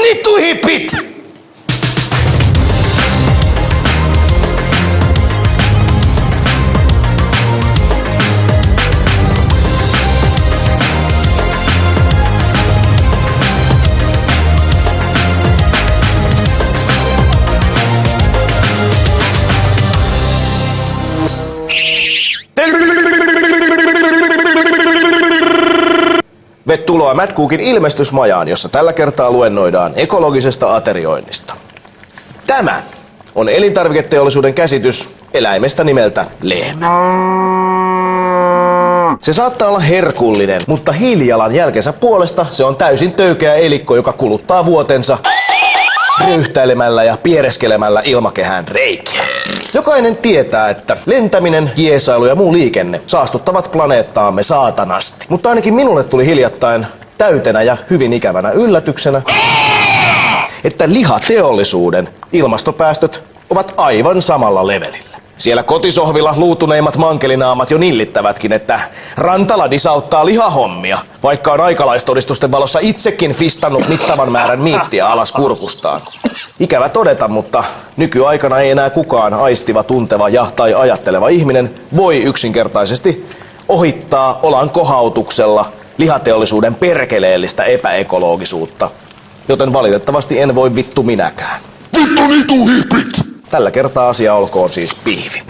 Vittu-hippit! Vettuloa Mad Cookin ilmestysmajaan, jossa tällä kertaa luennoidaan ekologisesta aterioinnista. Tämä on elintarviketeollisuuden käsitys eläimestä nimeltä lehmä. Se saattaa olla herkullinen, mutta hiilijalanjälkensä puolesta se on täysin töykeä elikko, joka kuluttaa vuotensa röyhtäilemällä ja piereskelemällä ilmakehään reikiä. Jokainen tietää, että lentäminen, kiesailu ja muu liikenne saastuttavat planeettaamme saatanasti. Mutta ainakin minulle tuli hiljattain täytenä ja hyvin ikävänä yllätyksenä, että lihateollisuuden ilmastopäästöt ovat aivan samalla levelillä. Siellä kotisohvilla luutuneimmat mankelinaamat jo nillittävätkin, että Rantala disauttaa lihahommia, vaikka on aikalaistodistusten valossa itsekin fistannut mittavan määrän miittiä alas kurkustaan. Ikävä todeta, mutta nykyaikana ei enää kukaan aistiva, tunteva tai ajatteleva ihminen voi yksinkertaisesti ohittaa olan kohautuksella lihateollisuuden perkeleellistä epäekologisuutta. Joten valitettavasti en voi vittu minäkään. Vittu-hippit! Tällä kertaa asia olkoon siis pihvi.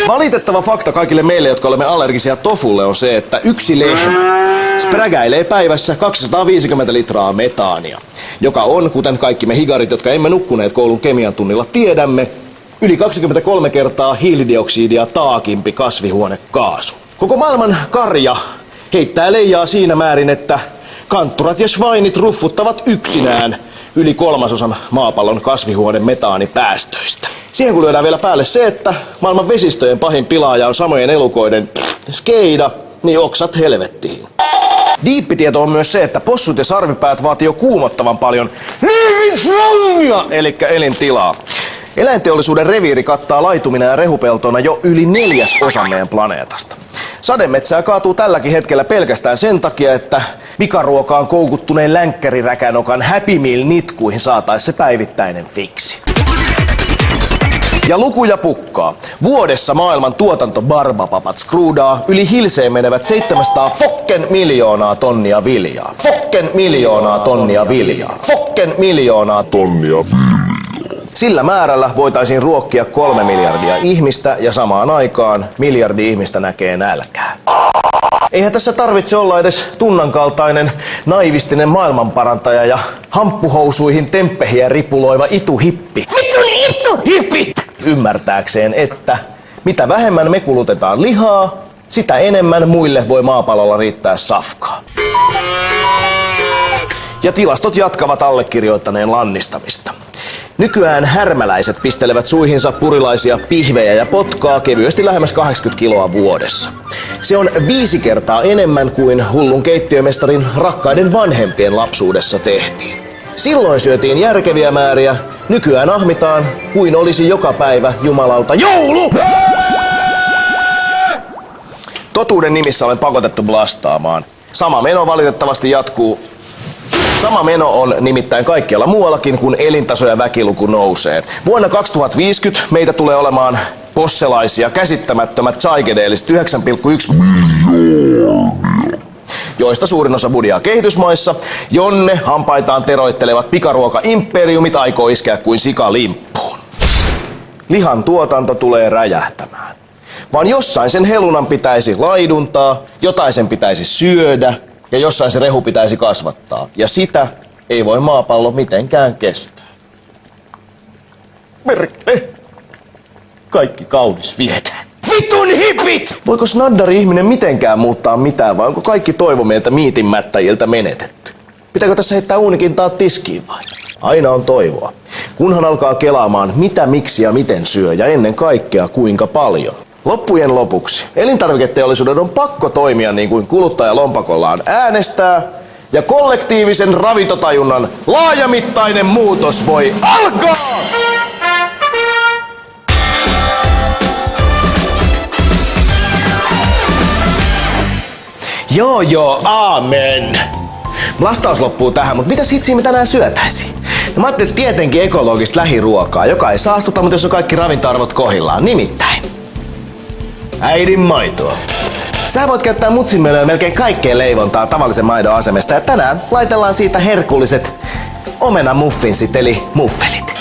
Valitettava fakta kaikille meille, jotka olemme allergisia tofulle, on se, että yksi lehmä sprägäilee päivässä 250 litraa metaania, joka on, kuten kaikki me higarit, jotka emme nukkuneet koulun kemian tunnilla, tiedämme, yli 23 kertaa hiilidioksidia taakimpi kasvihuonekaasu. Koko maailman karja heittää leijaa siinä määrin, että kantturat ja schweinit ruffuttavat yksinään yli 1/3 maapallon kasvihuoneen metaanipäästöistä. Siihen kun lyödään vielä päälle se, että maailman vesistöjen pahin pilaaja on samojen elukoiden skeida, niin oksat helvettiin. Diippitieto on myös se, että possut ja sarvipäät vaatii jo kuumottavan paljon eli elintilaa. Eläinteollisuuden reviiri kattaa laitumina ja rehupeltona jo yli 1/4 meidän planeetasta. Sademetsää kaatuu tälläkin hetkellä pelkästään sen takia, että pikaruokaan koukuttuneen länkkäriräkänokan Happy Meal-nitkuihin saataisiin se päivittäinen fiksi. Ja lukuja pukkaa. Vuodessa maailman tuotantobarbapapat skruudaa yli hilseen menevät 700 miljoonaa tonnia viljaa. 700 miljoonaa tonnia viljaa. 700 miljoonaa tonnia viljaa. Sillä määrällä voitaisiin ruokkia 3 miljardia ihmistä ja samaan aikaan miljardi ihmistä näkee nälkää. Eihän tässä tarvitse olla edes tunnankaltainen naivistinen maailmanparantaja ja hamppuhousuihin temppehiä ripuloiva ituhippi. Hippi! Ymmärtääkseen, että mitä vähemmän me kulutetaan lihaa, sitä enemmän muille voi maapallolla riittää safkaa. Ja tilastot jatkavat allekirjoittaneen lannistamista. Nykyään härmäläiset pistelevät suihinsa purilaisia pihvejä ja potkaa kevyesti lähemmäs 80 kiloa vuodessa. Se on 5 kertaa enemmän kuin hullun keittiömestarin rakkaiden vanhempien lapsuudessa tehtiin. Silloin syötiin järkeviä määriä, nykyään ahmitaan kuin olisi joka päivä jumalauta joulu! Totuuden nimissä olen pakotettu blastaamaan. Sama meno valitettavasti jatkuu. Sama meno on nimittäin kaikkialla muuallakin, kun elintaso ja väkiluku nousee. Vuonna 2050 meitä tulee olemaan posselaisia käsittämättömät psykedeelliset 9,1 miljoonaa, joista suurin osa budiaa kehitysmaissa, jonne hampaitaan teroittelevat pikaruoka-imperiumit aikoo iskeä kuin sika limppuun. Lihan tuotanto tulee räjähtämään. Vaan jossain sen helunan pitäisi laiduntaa, jotain sen pitäisi syödä, ja jossain se rehu pitäisi kasvattaa. Ja sitä ei voi maapallo mitenkään kestää. Merkle! Kaikki kaunis viedään. Vitun hippit! Voiko snaddari ihminen mitenkään muuttaa mitään, vai onko kaikki toivo meiltä miitinmättäjiltä menetetty? Pitääkö tässä heittää uunikintaa tiskiin vai? Aina on toivoa. Kunhan alkaa kelaamaan mitä, miksi ja miten syö, ja ennen kaikkea kuinka paljon. Loppujen lopuksi elintarviketeollisuuden on pakko toimia niin kuin kuluttajalompakollaan äänestää, ja kollektiivisen ravintotajunnan laajamittainen muutos voi alkaa! Joo, aamen. Lastaus loppuu tähän, mutta mitäs hitsiä me tänään syötäisiin? No mä ajattelin, että tietenkin ekologista lähiruokaa, joka ei saastuta, mutta jos on kaikki ravintoarvot kohillaan. Nimittäin äidin maitoa. Sä voit käyttää mutsinmölöä melkein kaikkeen leivontaa tavallisen maidon asemesta ja tänään laitellaan siitä herkulliset omenamuffinsit eli muffelit.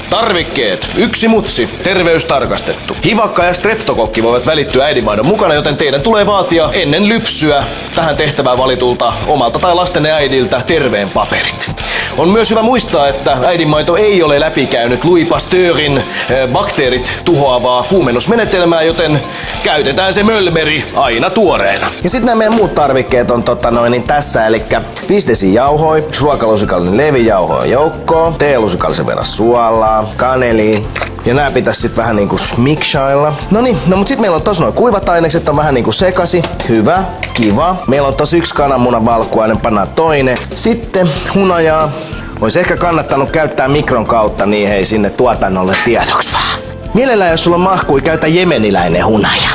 Tarvikkeet. 1 mutsi, terveys tarkastettu. Hivakka ja streptokokki voivat välittyä äidinmaidon mukana, joten teidän tulee vaatia ennen lypsyä tähän tehtävään valitulta omalta tai lastenne äidiltä terveen paperit. On myös hyvä muistaa, että äidinmaito ei ole läpikäynyt Louis Pasteurin bakteerit tuhoavaa kuumennusmenetelmää, joten käytetään se mölberi aina tuoreena. Ja sitten nämä meidän muut tarvikkeet on tässä, eli 5 desi jauhoi, 1 ruokalusikallinen leivijauhoa joukkoon, teelusikallisen verran suolaa, kaneliin. Ja nää pitäis sit vähän niinku miksailla. No mut sit meillä on tossa noin kuivat ainekset, on vähän niinku sekasi. Hyvä, kiva. Meillä on tossa 1 kananmunan valkuainen, pannaan toinen. Sitten hunajaa. Ois ehkä kannattanut käyttää mikron kautta, niin hei sinne tuotannolle tiedoksi vaan. Mielellään jos sulla on mahkui, käytä jemeniläinen hunaja.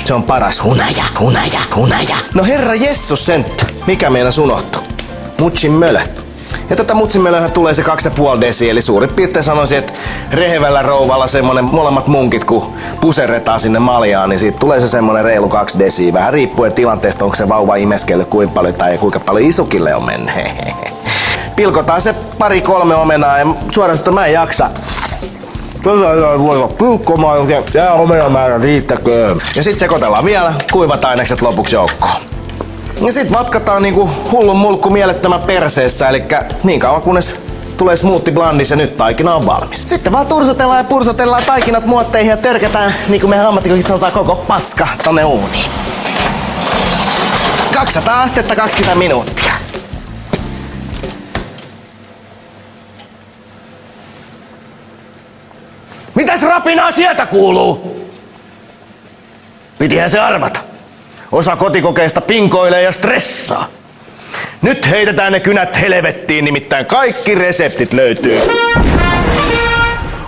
Se on paras hunaja. No herra Jessus senttä. Mikä meinas unohtuu? Mutsin mölö. Ja tätä mutsimölöhän tulee se 2,5 desi, eli suurin piirtein sanoisin, että rehevällä rouvalla semmonen molemmat munkit, kun puserretaan sinne maljaan, niin siitä tulee se semmonen reilu 2 desiä. Vähän riippuen tilanteesta, onko se vauva imeskellyt kuinka paljon tai kuinka paljon isukille on mennyt. Pilkotaan se 2-3 omenaa ja suorastaan mä en jaksa. Voi olla pilkkomaan ja tää omenamäärä riittäköön. Ja sit sekoitellaan vielä kuivat ainekset lopuksi joukkoon. Ja sit vatkataan niinku hullun mulkku mielettömän perseessä, eli niin kauan kunnes tulee smoothie blandis ja nyt taikina on valmis. Sitten vaan tursotellaan ja pursotellaan taikinat muotteihin ja törkätään, niin kuin me ammattikokit sanotaan, koko paska tonne uuniin. 200 astetta 20 minuuttia. Mitäs rapinaa sieltä kuuluu? Pitihän se arvata. Osa kotikokeista pinkoilee ja stressaa. Nyt heitetään ne kynät helvettiin, nimittäin kaikki reseptit löytyy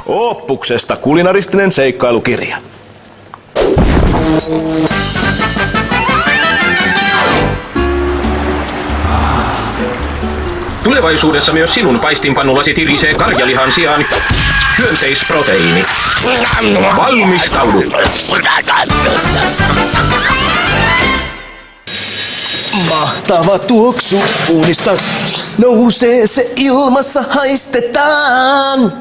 Oppuksesta kulinaristinen seikkailukirja. Tulevaisuudessa myös sinun paistinpannullasi tirisee karjalihan sijaan hyönteisproteiini. Valmistaudu! Mahtava tuoksu uunista nousee, se ilmassa haistetaan.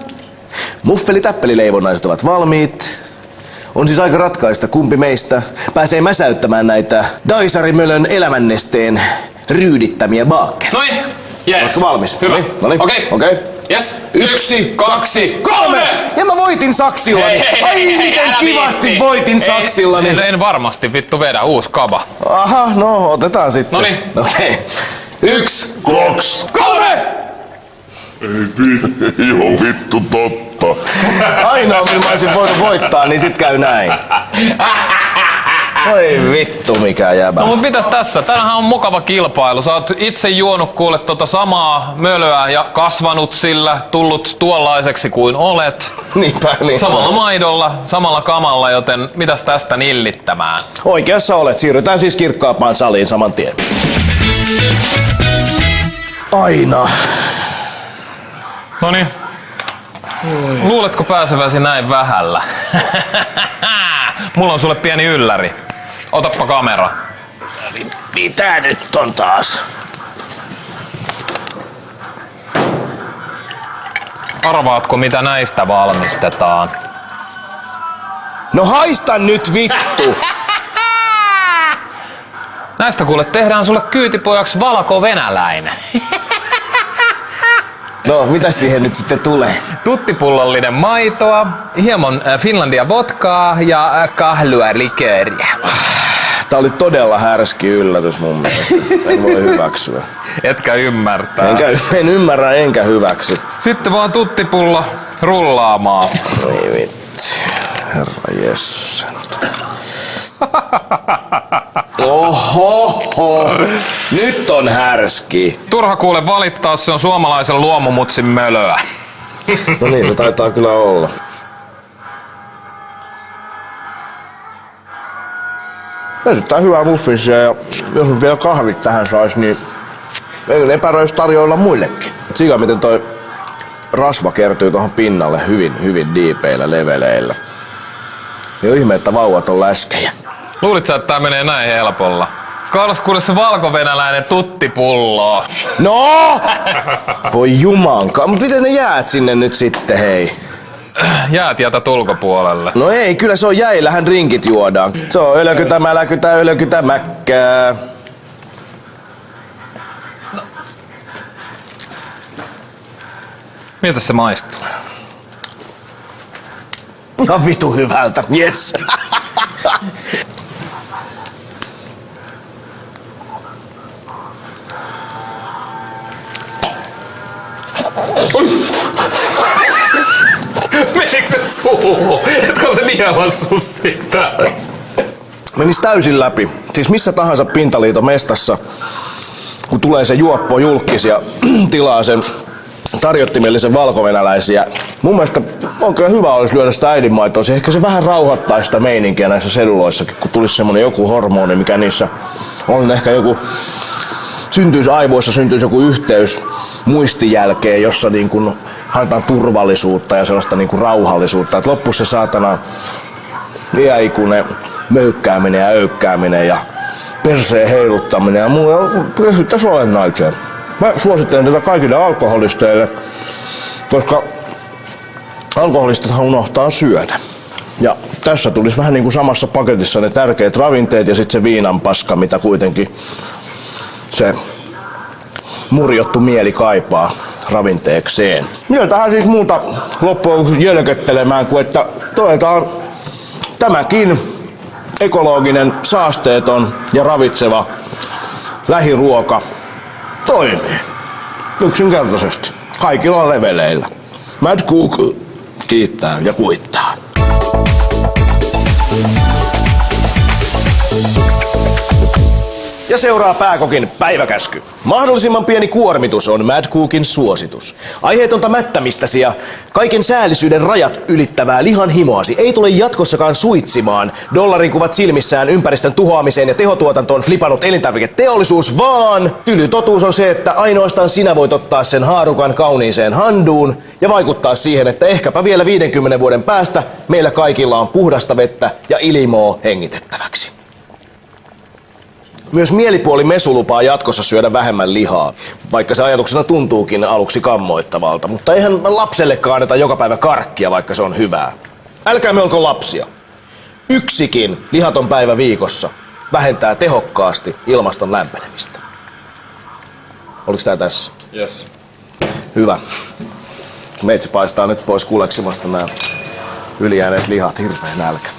Muffeli-täppelileivonnaiset ovat valmiit. On siis aika ratkaista, kumpi meistä pääsee mäsäyttämään näitä Daisarimölön elämännesteen ryydittämiä baakkeja. Noin, jees. Oletko valmis? Hyvä. Okei. Yes. 1, 2, 3! Ja mä voitin saksillani. Ai miten kivasti voitin saksillani. En varmasti vittu vedä uusi kaba. Aha, no otetaan sitten. Noniin. Okei. 1, 2, 3! Joo, vittu totta. Ainoa, millä mä olisin voinut voittaa, niin sit käy näin. Oi vittu, mikä jäbä. No mut mitäs tässä? Tänähän on mukava kilpailu. Sä oot itse juonut kuule samaa mölöä ja kasvanut sillä, tullut tuollaiseksi kuin olet. Niinpä. Samalla maidolla, samalla kamalla, joten mitäs tästä nillittämään? Oikeassa olet. Siirrytään siis kirkkaampaan saliin saman tien. Aina. Noniin. Luuletko pääseväsi näin vähällä? Mulla on sulle pieni ylläri. Otappa kamera. Mitä nyt on taas? Arvaatko mitä näistä valmistetaan? No haista nyt vittu! Näistä kuule tehdään sulle kyytipojaksi valko-venäläinen. No, mitä siihen nyt sitten tulee? Tuttipullollinen maitoa, hieman Finlandia vodkaa ja kahlua likööriä. Tää oli todella härski yllätys mun mielestä. En voi hyväksyä. Etkä ymmärtää. En ymmärrä enkä hyväksy. Sitten vaan tuttipullo rullaamaan. Ei vitsi. Herra Jessus. Oho. Nyt on härski. Turha kuule valittaa, se on suomalaisen luomumutsin mölöä. No niin, se taitaa kyllä olla. Erittäin hyvää muffinsia ja jos nyt vielä kahvit tähän sais, niin ei epäröisi tarjoilla muillekin. Sika miten toi rasva kertyy tuohon pinnalle hyvin diipeillä leveleillä. Niin on ihme, että vauvat on läskejä. Luulit sä, että tää menee näin helpolla? Kaados kuule se valkovenäläinen tuttipullo. No! Voi jumanka. Mut miten ne jäät sinne nyt sitten, hei? Jäät jätät ulkopuolelle. No ei, kyllä se on jäillähän drinkit juodaan. Se on ölkytä mäkkää. Miltä se maistuu? No vitu hyvältä, yes. Menikö se suuhun? Etkö se nielassu sitä? Menis täysin läpi. Siis missä tahansa Pintaliiton mestassa, kun tulee se juoppo julkkis ja tilaa sen tarjottimellisen valkovenäläisiä. Mun mielestä oikein hyvä olisi lyödä sitä äidinmaitoa. Ehkä se vähän rauhoittaa sitä meininkiä näissä seduloissakin, kun tulisi semmonen joku hormoni, mikä niissä on ehkä joku... Aivoissa syntyisi joku yhteys muistijälkeen, jossa niin kun haetaan turvallisuutta ja sellaista niin kun rauhallisuutta. Et loppuisi se saatana iäikuinen möykkääminen ja öykkääminen ja perseen heiluttaminen ja muu. Tässä olennaiseen. Mä suosittelen tätä kaikille alkoholisteille, koska alkoholistathan unohtaa syödä. Ja tässä tulisi vähän niin kuin samassa paketissa ne tärkeät ravinteet ja sitten se viinan paska, mitä kuitenkin se murjottu mieli kaipaa ravinteekseen. Tähän siis muuta loppuun jölköttelemään kuin että todetaan tämäkin ekologinen, saasteeton ja ravitseva lähiruoka toimii. Yksinkertaisesti. Kaikilla leveleillä. Mad Cook kiittää ja kuittaa. Ja seuraa Pääkokin päiväkäsky. Mahdollisimman pieni kuormitus on Mad Cookin suositus. Aiheetonta mättämistäsi ja kaiken säällisyyden rajat ylittävää lihan himoasi ei tule jatkossakaan suitsimaan dollarikuvat silmissään ympäristön tuhoamiseen ja tehotuotantoon flipannut elintarviketeollisuus, vaan tyly totuus on se, että ainoastaan sinä voit ottaa sen haarukan kauniiseen handuun ja vaikuttaa siihen, että ehkäpä vielä 50 vuoden päästä meillä kaikilla on puhdasta vettä ja ilmoo hengitettäväksi. Myös mielipuoli mesu lupaa jatkossa syödä vähemmän lihaa, vaikka se ajatuksena tuntuukin aluksi kammoittavalta. Mutta eihän lapsellekaan anneta joka päivä karkkia, vaikka se on hyvää. Älkäämme olko lapsia. Yksikin lihaton päivä viikossa vähentää tehokkaasti ilmaston lämpenemistä. Oliko tää tässä? Yes. Hyvä. Meitsi paistaa nyt pois kuleksimasta nämä ylijääneet lihat, hirveä nälkä.